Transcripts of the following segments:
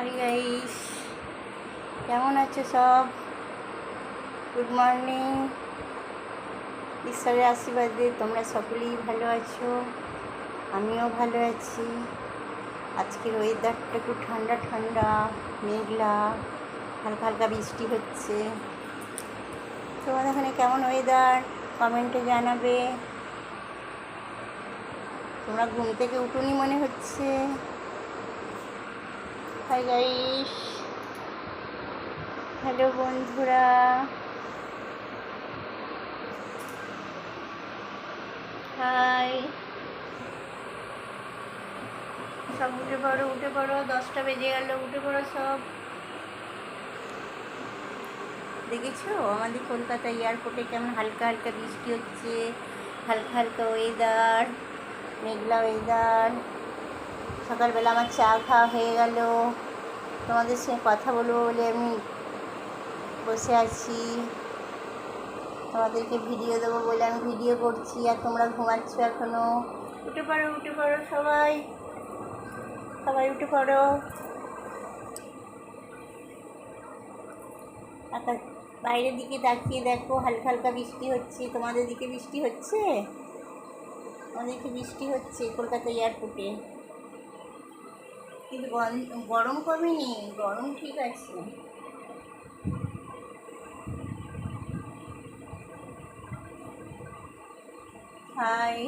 Hi guys, কেমন আছো সব? Good morning. ঈশ্বরের আশীর্বাদে তোমরা সকলেই ভালো আছো, আমিও ভালো আছি। আজকের ওয়েদারটা একটু ঠান্ডা ঠান্ডা, মেঘলা, হালকা হালকা বৃষ্টি হচ্ছে। তোমাদের এখানে কেমন ওয়েদার কমেন্টে জানাবে। তোমরা ঘুম থেকে উঠোনি মনে হচ্ছে। হাই গাইস, হ্যালো বন্ধুরা, হাই। সব উঠে পড়ো, 10টা বেজে গেল, উঠে পড়ো সব। দেখেছো আমাদের কলকাতা এয়ারপোর্টে কেমন হালকা হালকা বৃষ্টি হচ্ছে, হালকা হালকা ওয়েদার, মেঘলা ওয়েদার। সকালবেলা আমার চা খাওয়া হয়ে গেল, তোমাদের সঙ্গে কথা বলবো বলে আমি বসে আছি। তোমাদেরকে ভিডিও দেবো বলে আমি ভিডিও করছি, আর তোমরা ঘুমাচ্ছ এখনো। উঠে পড়ো সবাই, সবাই উঠে পড়ো। আকাশ বাইরের দিকে তাকিয়ে দেখো, হালকা হালকা বৃষ্টি হচ্ছে। তোমাদের দিকে বৃষ্টি হচ্ছে? আমাদের দিকে বৃষ্টি হচ্ছে কলকাতা এয়ারপোর্টে, কিন্তু গরম কমেনি, গরম ঠিক আছে। হাই।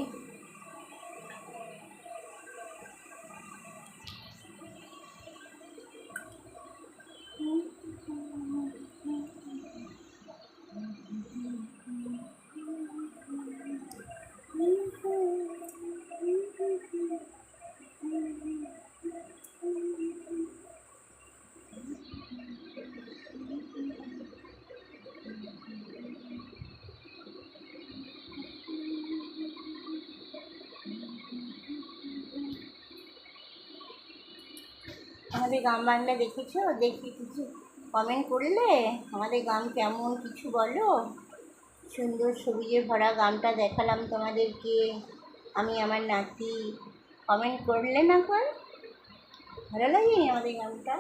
আমাদের গ্রাম বাংলা দেখেছো? দেখি কিছু কমেন্ট করলে। আমাদের গ্রাম কেমন কিছু বলো। সুন্দর সবুজে ভরা গ্রামটা দেখালাম তোমাদেরকে, আমি আমার নাতি। কমেন্ট করলে না? ভালো লাগেনি আমাদের গ্রামটা?